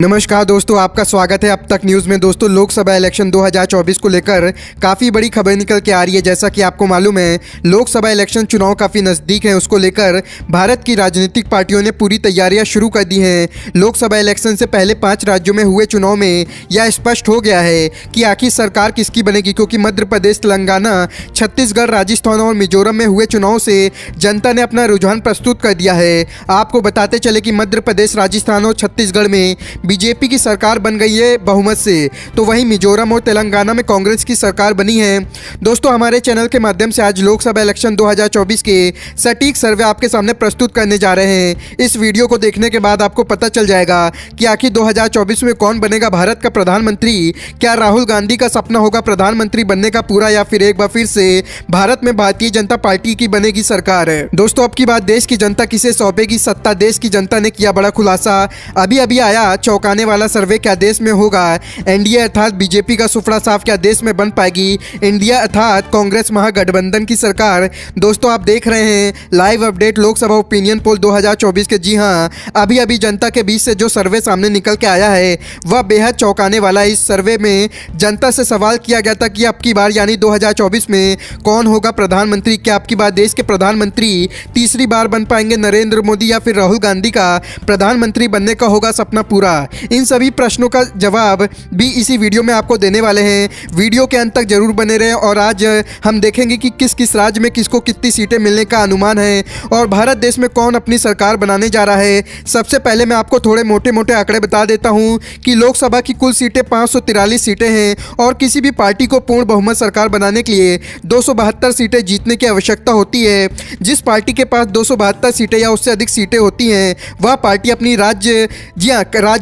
नमस्कार दोस्तों, आपका स्वागत है अब तक न्यूज़ में। दोस्तों, लोकसभा इलेक्शन 2024 को लेकर काफ़ी बड़ी खबर निकल के आ रही है। जैसा कि आपको मालूम है, लोकसभा इलेक्शन चुनाव काफ़ी नज़दीक है। उसको लेकर भारत की राजनीतिक पार्टियों ने पूरी तैयारियां शुरू कर दी हैं। लोकसभा इलेक्शन से पहले 5 राज्यों में हुए चुनाव में यह स्पष्ट हो गया है कि आखिर सरकार किसकी बनेगी, क्योंकि मध्य प्रदेश, तेलंगाना, छत्तीसगढ़, राजस्थान और मिजोरम में हुए चुनाव से जनता ने अपना रुझान प्रस्तुत कर दिया है। आपको बताते चले कि मध्य प्रदेश, राजस्थान और छत्तीसगढ़ में बीजेपी की सरकार बन गई है बहुमत से, तो वहीं मिजोरम और तेलंगाना में कांग्रेस की सरकार बनी है। दोस्तों, हमारे चैनल के माध्यम से आज लोकसभा इलेक्शन 2024 के सटीक सर्वे आपके सामने प्रस्तुत करने जा रहे हैं। इस वीडियो को देखने के बाद आपको पता चल जाएगा कि आखिर 2024 में कौन बनेगा भारत का प्रधानमंत्री। क्या राहुल गांधी का सपना होगा प्रधानमंत्री बनने का पूरा, या फिर एक बार फिर से भारत में भारतीय जनता पार्टी की बनेगी सरकार है। दोस्तों, अब की बात देश की जनता किसे सौंपेगी सत्ता। देश की जनता ने किया बड़ा खुलासा। अभी अभी आया चौंकाने वाला सर्वे। क्या देश में होगा एनडीए अर्थात बीजेपी का सुपड़ा साफ? क्या देश में बन पाएगी इंडिया अर्थात कांग्रेस महागठबंधन की सरकार? दोस्तों, आप देख रहे हैं live update Lok Sabha opinion poll 2024 के। जी हां, अभी अभी जनता के बीच से जो सर्वे सामने निकल के आया है वह बेहद चौंकाने वाला है। इस सर्वे में जनता से सवाल किया गया था कि अब की बार यानी 2024 में कौन होगा प्रधानमंत्री। क्या अब की बार देश के प्रधानमंत्री तीसरी बार बन पाएंगे नरेंद्र मोदी, या फिर राहुल गांधी का प्रधानमंत्री बनने का होगा सपना पूरा? इन सभी प्रश्नों का जवाब भी इसी वीडियो में आपको देने वाले हैं। वीडियो के अंत तक जरूर बने रहें और आज हम देखेंगे कि किस किस राज्य में किसको कितनी सीटें मिलने का अनुमान है और भारत देश में कौन अपनी सरकार बनाने जा रहा है। सबसे पहले मैं आपको थोड़े मोटे मोटे आंकड़े बता देता हूं कि लोकसभा की कुल सीटें 543 सीटें हैं और किसी भी पार्टी को पूर्ण बहुमत सरकार बनाने के लिए 272 सीटें जीतने की आवश्यकता होती है। जिस पार्टी के पास 272 सीटें या उससे अधिक सीटें होती हैं वह पार्टी अपनी राज्य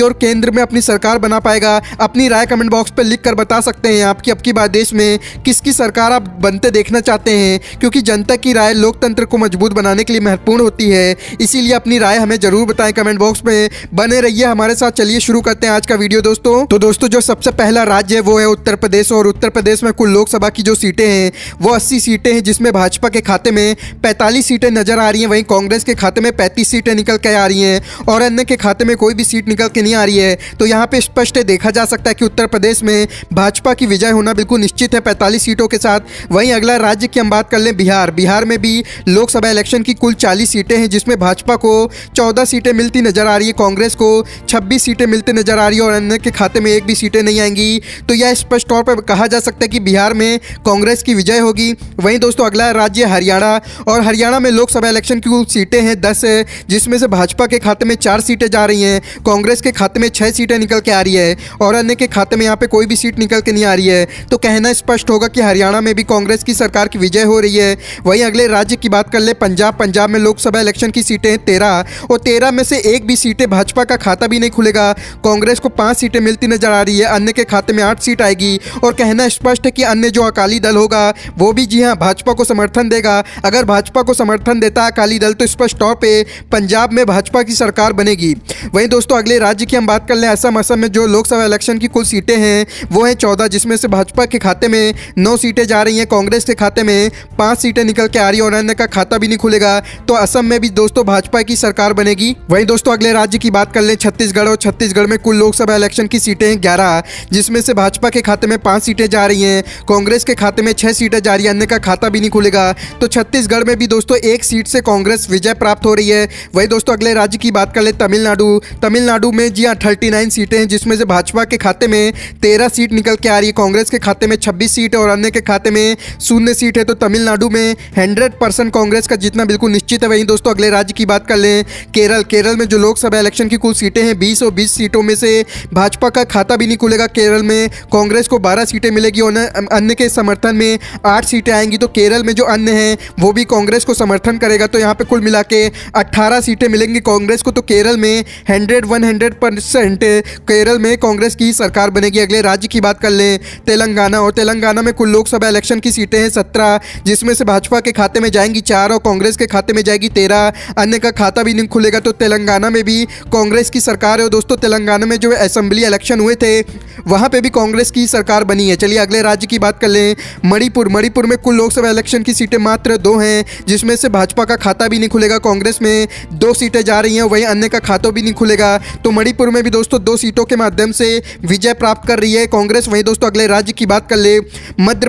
और केंद्र में अपनी सरकार बना पाएगा। अपनी राय कमेंट बॉक्स पर लिख कर बता सकते हैं आपकी अब की बार देश में किसकी सरकार आप बनते देखना चाहते हैं, क्योंकि जनता की राय लोकतंत्र को मजबूत बनाने के लिए महत्वपूर्ण होती है। इसीलिए अपनी राय हमें जरूर बताएं कमेंट बॉक्स में। बने रहिए हमारे साथ। चलिए शुरू करते हैं आज का वीडियो। दोस्तों जो सबसे पहला राज्य है वो है उत्तर प्रदेश, और उत्तर प्रदेश में कुल लोकसभा की जो सीटें हैं वो 80 सीटें हैं, जिसमें भाजपा के खाते में 45 सीटें नजर आ रही हैं, वहीं कांग्रेस के खाते में 35 सीटें निकल के आ रही हैं और अन्य के खाते में कोई भी सीट निकल के नहीं आ रही है। तो यहाँ पे स्पष्ट देखा जा सकता है कि उत्तर प्रदेश में भाजपा की विजय होना बिल्कुल निश्चित है 45 सीटों के साथ। वहीं अगला राज्य की हम बात कर लें बिहार में भी लोकसभा इलेक्शन की कुल 40 सीटें हैं, जिसमें भाजपा को 14 सीटें मिलती नजर आ रही है, कांग्रेस को 26 सीटें मिलती नजर आ रही है और अन्य के खाते में एक भी सीटें नहीं आएंगी। तो यह स्पष्ट तौर पर कहा जा सकता है कि बिहार में कांग्रेस की विजय होगी। वहीं दोस्तों अगला राज्य हरियाणा, और हरियाणा में लोकसभा इलेक्शन की कुल सीटें हैं 10 है, जिसमें से भाजपा के खाते में 4 सीटें जा रही हैं, कांग्रेस के खाते में 6 सीटें निकल के आ रही है और अन्य के खाते में यहाँ पे कोई भी सीट निकल के नहीं आ रही है। तो कहना स्पष्ट होगा कि हरियाणा में भी कांग्रेस की सरकार की विजय हो रही है। वहीं अगले राज्य की बात कर ले पंजाब में लोकसभा इलेक्शन की सीटें हैं 13 और 13 में से एक भी सीटें भाजपा का खाता भी नहीं खुलेगा। कांग्रेस को 5 सीटें मिलती नजर आ रही है, अन्य के खाते में 8 सीट आएगी और कहना स्पष्ट है कि अन्य जो अकाली दल होगा वो भी जी हाँ भाजपा को समर्थन देगा। अगर भाजपा को समर्थन देता है अकाली दल तो स्पष्ट तौर पर पंजाब में भाजपा की सरकार बनेगी। वहीं दोस्तों अगले राज्य की हम बात कर लें असम में जो लोकसभा इलेक्शन की कुल सीटें हैं वो हैं 14, जिसमें से भाजपा के खाते में 9 सीटें जा रही हैं, कांग्रेस के खाते में 5 सीटें निकल के आ रही है और अन्य का खाता भी नहीं खुलेगा। तो असम में भी दोस्तों भाजपा की सरकार बनेगी। वहीं दोस्तों अगले राज्य की बात कर लें छत्तीसगढ़, और छत्तीसगढ़ में कुल लोकसभा इलेक्शन की सीटें हैं 11, जिसमें से भाजपा के खाते में 5 सीटें जा रही हैं, कांग्रेस के खाते में 6 सीटें जा रही है, अन्य का खाता भी नहीं खुलेगा। तो छत्तीसगढ़ में भी दोस्तों एक सीट से कांग्रेस विजय प्राप्त हो रही है। वहीं दोस्तों अगले राज्य की बात कर ले तमिलनाडु में जी हाँ 39 सीटें हैं, जिसमें से भाजपा के खाते में 13 सीट निकल के आ रही है, कांग्रेस के खाते में 26 सीट है और अन्य के खाते में 0 सीट है। तो तमिलनाडु में 100% कांग्रेस का जीतना बिल्कुल निश्चित है। वहीं दोस्तों अगले राज्य की बात कर लें केरल में जो लोकसभा इलेक्शन की कुल सीटें हैं 20 और 20 सीटों में से भाजपा का खाता भी नहीं खुलेगा। केरल में कांग्रेस को 12 सीटें मिलेगी और अन्य के समर्थन में 8 सीटें आएंगी। तो केरल में जो अन्य हैं वो भी कांग्रेस को समर्थन करेगा। तो यहाँ पे कुल मिला के 18 सीटें मिलेंगी कांग्रेस को। तो केरल में 100% केरल में कांग्रेस की सरकार बनेगी। अगले राज्य की बात कर लें तेलंगाना, और तेलंगाना में कुल लोकसभा इलेक्शन की सीटें हैं 17, जिसमें से भाजपा के खाते में जाएंगी 4 और कांग्रेस के खाते में जाएगी 13, अन्य का खाता भी नहीं खुलेगा। तो तेलंगाना में भी कांग्रेस की सरकार है। और दोस्तों तेलंगाना में जो असेंबली इलेक्शन हुए थे वहाँ पे भी कांग्रेस की सरकार बनी है। चलिए अगले राज्य की बात कर लें, मणिपुर में कुल लोकसभा इलेक्शन की सीटें मात्र 2 हैं, जिसमें से भाजपा का खाता भी नहीं खुलेगा। कांग्रेस में 2 सीटें जा रही हैं, वहीं अन्य का खाता भी नहीं खुलेगा। तो मणिपुर में भी दोस्तों 2 सीटों के माध्यम से विजय प्राप्त कर रही है कांग्रेस। वहीं दोस्तों अगले राज्य की बात कर ले, मध्य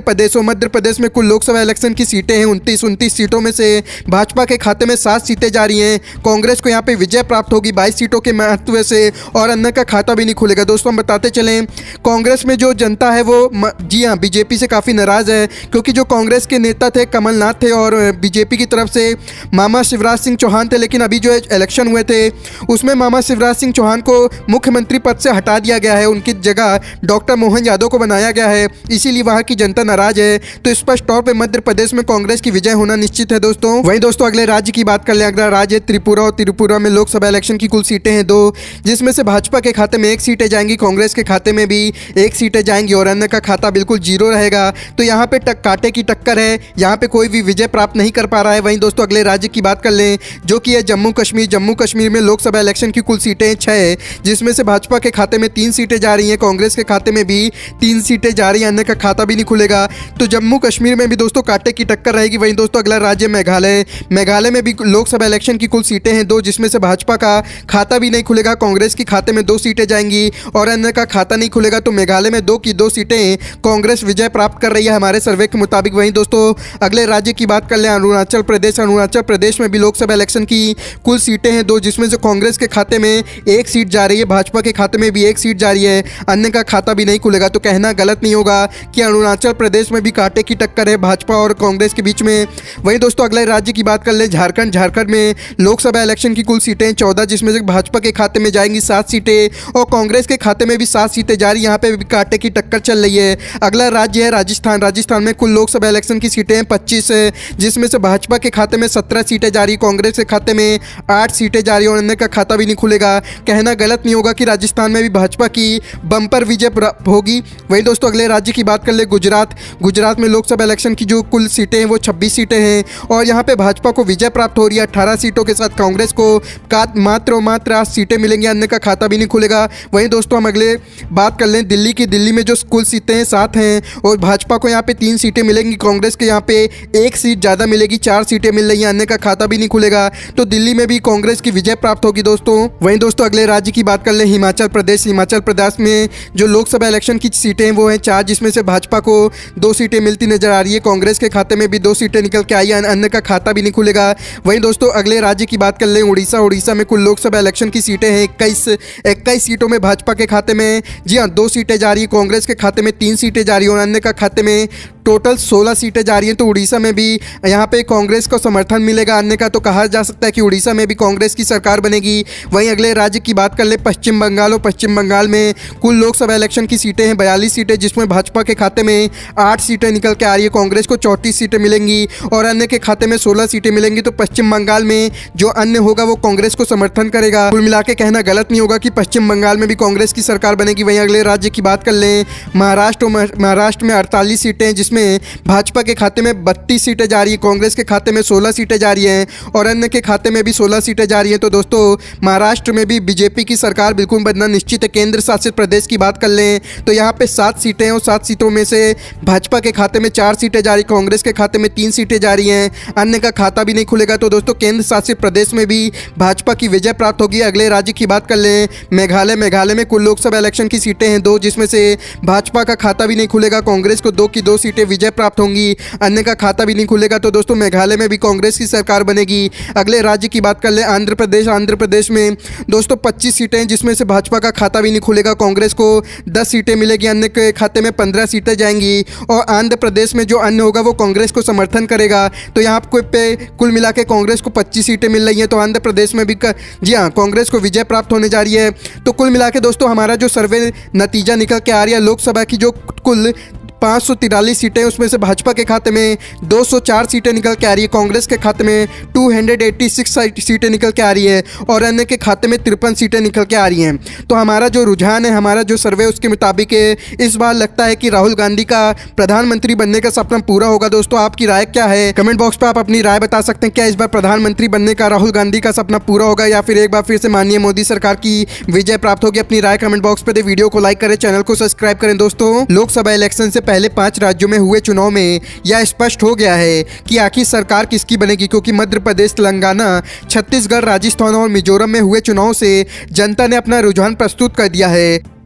प्रदेश में कुल लोकसभा इलेक्शन की सीटें हैं 29 सीटों में से भाजपा के खाते में 7 सीटें जा रही हैं। कांग्रेस को यहाँ पे विजय प्राप्त होगी 22 सीटों के महत्व से, और अन्य का खाता भी नहीं खुलेगा। दोस्तों हम बताते चलें, कांग्रेस में जो जनता है वो जी हाँ बीजेपी से काफ़ी नाराज़ है, क्योंकि जो कांग्रेस के नेता थे कमलनाथ थे और बीजेपी की तरफ से मामा शिवराज सिंह चौहान थे। लेकिन अभी जो इलेक्शन हुए थे उसमें मामा शिवराज सिंह चौहान को मुख्यमंत्री पद से हटा दिया गया है, उनकी जगह डॉक्टर मोहन यादव को बनाया गया है, इसीलिए वहाँ की जनता नाराज है। तो स्पष्ट तौर पर मध्य प्रदेश में कांग्रेस की विजय होना निश्चित है दोस्तों। वहीं दोस्तों अगले राज्य की बात कर लें, अगला राज्य त्रिपुरा, और त्रिपुरा में लोकसभा इलेक्शन की कुल सीटें हैं 2, जिसमें से भाजपा के खाते में 1 सीटें जाएंगी, कांग्रेस के खाते में भी 1 सीटें जाएंगी और अन्य का खाता बिल्कुल जीरो रहेगा। तो यहाँ पे कांटे की टक्कर है, यहाँ पे कोई भी विजय प्राप्त नहीं कर पा रहा है। वहीं दोस्तों अगले राज्य की बात कर लें, जो कि है जम्मू कश्मीर में लोकसभा इलेक्शन की कुल सीटें 6, जिसमें से भाजपा के खाते में 3 सीटें जा रही हैं, कांग्रेस के खाते में भी 3 सीटें जा रही हैं, अन्य का खाता भी नहीं खुलेगा। तो जम्मू कश्मीर में भी दोस्तों कांटे की टक्कर रहेगी। वहीं दोस्तों अगला राज्य मेघालय में भी लोकसभा इलेक्शन की कुल सीटें हैं 2, जिसमें से भाजपा का खाता भी नहीं खुलेगा, कांग्रेस के खाते में 2 सीटें जाएंगी और अन्य का खाता नहीं खुलेगा। तो मेघालय में 2 की 2 सीटें कांग्रेस विजय प्राप्त कर रही है हमारे सर्वे के मुताबिक। वहीं दोस्तों अगले राज्य की बात कर लें, अरुणाचल प्रदेश में भी लोकसभा इलेक्शन की कुल सीटें हैं 2, जिसमें से कांग्रेस के खाते में 1 सीट जा रही है, भाजपा के खाते में भी 1 सीट जा रही है, अन्य का खाता भी नहीं खुलेगा। तो कहना गलत नहीं होगा कि अरुणाचल प्रदेश में भी कांटे की टक्कर है भाजपा और कांग्रेस के बीच में। वहीं दोस्तों अगले राज्य की बात कर लें, झारखंड में लोकसभा इलेक्शन की कुल सीटें 14, जिसमें से भाजपा के खाते में जाएंगी 7 सीटें और कांग्रेस के खाते में भी 7 सीटें जा रही, यहाँ पे भी कांटे की टक्कर चल रही है। अगला राज्य है राजस्थान में कुल लोकसभा इलेक्शन की सीटें 25 है, जिसमें से भाजपा के खाते में 17 सीटें जा रही, कांग्रेस के खाते में 8 सीटें जा रही और अन्य का खाता भी नहीं खुलेगा। कहना गलत नहीं होगा कि राजस्थान में भी भाजपा की बम्पर विजय होगी। वहीं दोस्तों अगले राज्य की बात कर ले, गुजरात में लोकसभा इलेक्शन की जो कुल सीटें हैं वो 26 सीटें हैं और यहाँ पे भाजपा को विजय प्राप्त हो रही है 18 सीटों के साथ, कांग्रेस को मात्र 8 सीटें मिलेंगी, अन्य का खाता भी नहीं खुलेगा। वहीं दोस्तों हम अगले बात कर लें दिल्ली में जो कुल सीटें 7 हैं और भाजपा को यहाँ पे 3 सीटें मिलेंगी, कांग्रेस के यहाँ पे 1 सीट ज़्यादा मिलेगी, 4 सीटें मिल रही हैं, अन्य का खाता भी नहीं खुलेगा। तो दिल्ली में भी कांग्रेस की विजय प्राप्त होगी दोस्तों। वहीं दोस्तों अगले राज्य की बात कर लें, हिमाचल प्रदेश में जो लोकसभा इलेक्शन की सीटें हैं वो हैं 4, जिसमें से भाजपा को 2 सीटें मिलती नजर आ रही है, कांग्रेस के खाते में भी 2 सीटें निकल के आई है, अन्य का खाता भी नहीं खुलेगा। वहीं दोस्तों अगले राज्य की बात कर लें, उड़ीसा में कुल लोकसभा इलेक्शन की सीटें हैं 21 सीटों में भाजपा के खाते में जी हाँ 2 सीटें जा रही है, कांग्रेस के खाते में 3 सीटें जा रही है और अन्य का खाते में टोटल 16 सीटें जा रही हैं। तो उड़ीसा में भी यहाँ पे कांग्रेस को समर्थन मिलेगा, अन्य का तो कहा जा सकता है कि उड़ीसा में भी कांग्रेस की सरकार बनेगी। वहीं अगले राज्य की बात कर ले, पश्चिम बंगाल में कुल लोकसभा इलेक्शन की सीटें हैं 42 सीटें, जिसमें भाजपा के खाते में 8 सीटें निकल के आ रही है, कांग्रेस को 34 सीटें मिलेंगी और अन्य के खाते में 16 सीटें मिलेंगी। तो पश्चिम बंगाल में जो अन्य होगा वो कांग्रेस को समर्थन करेगा। कुल मिला के कहना गलत नहीं होगा कि पश्चिम बंगाल में भी कांग्रेस की सरकार बनेगी। वहीं अगले राज्य की बात कर लें, महाराष्ट्र में 48 सीटें, जिसमें भाजपा के खाते में 32 सीटें जा रही है, कांग्रेस के खाते में 16 सीटें जा रही हैं और अन्य के खाते में भी 16 सीटें जा रही हैं। तो दोस्तों महाराष्ट्र में भी बीजेपी की सरकार बिल्कुल बनना निश्चित है। केंद्र शासित प्रदेश की बात कर लें तो यहाँ पे 7 सीटें हैं और 7 सीटों में से भाजपा के खाते में 4 सीटें जा रही, कांग्रेस के खाते में 3 सीटें जा रही हैं, अन्य का खाता भी नहीं खुलेगा। तो दोस्तों केंद्र शासित प्रदेश में भी भाजपा की विजय प्राप्त होगी। अगले राज्य की बात कर लें, मेघालय में कुल लोकसभा इलेक्शन की सीटें हैं 2, जिसमें से भाजपा का खाता भी नहीं खुलेगा, कांग्रेस को 2 की 2 सीटें विजय प्राप्त होंगी, अन्य का खाता भी नहीं खुलेगा। तो दोस्तों मेघालय में भी कांग्रेस की सरकार बनेगी। अगले राज्य की बात कर ले, आंध्र प्रदेश में दोस्तों 25 सीटें हैं, जिसमें से भाजपा का खाता भी नहीं खुलेगा, कांग्रेस को 10 सीटें मिलेगी, अन्य के खाते में 15 सीटें जाएंगी और आंध्र प्रदेश में जो अन्य होगा वो कांग्रेस को समर्थन करेगा। तो यहाँ पे कुल मिला के कांग्रेस को 25 सीटें मिल रही हैं, तो आंध्र प्रदेश में भी जी हाँ कांग्रेस को विजय प्राप्त होने जा रही है। तो कुल मिला के दोस्तों हमारा जो सर्वे नतीजा निकल के आ रहा है, लोकसभा की जो कुल 543 सीटें, उसमें से भाजपा के खाते में 204 सीटें निकल के आ रही है, कांग्रेस के खाते में 286 सीटें निकल के आ रही है और अन्य के खाते में 53 सीटें निकल के आ रही हैं। तो हमारा जो रुझान है, हमारा जो सर्वे उसके मुताबिक इस बार लगता है कि राहुल गांधी का प्रधानमंत्री बनने का सपना पूरा होगा। दोस्तों, आपकी राय क्या है? कमेंट बॉक्स पर आप अपनी राय बता सकते हैं। क्या इस बार प्रधानमंत्री बनने का राहुल गांधी का सपना पूरा होगा या फिर एक बार फिर से माननीय मोदी सरकार की विजय प्राप्त होगी? अपनी राय कमेंट बॉक्स पर दे, वीडियो को लाइक करें, चैनल को सब्सक्राइब करें। दोस्तों, लोकसभा इलेक्शन से पहले 5 राज्यों में हुए चुनाव में यह स्पष्ट हो गया है कि आखिर सरकार किसकी बनेगी, क्योंकि मध्य प्रदेश, तेलंगाना, छत्तीसगढ़, राजस्थान और मिजोरम में हुए चुनाव से जनता ने अपना रुझान प्रस्तुत कर दिया है।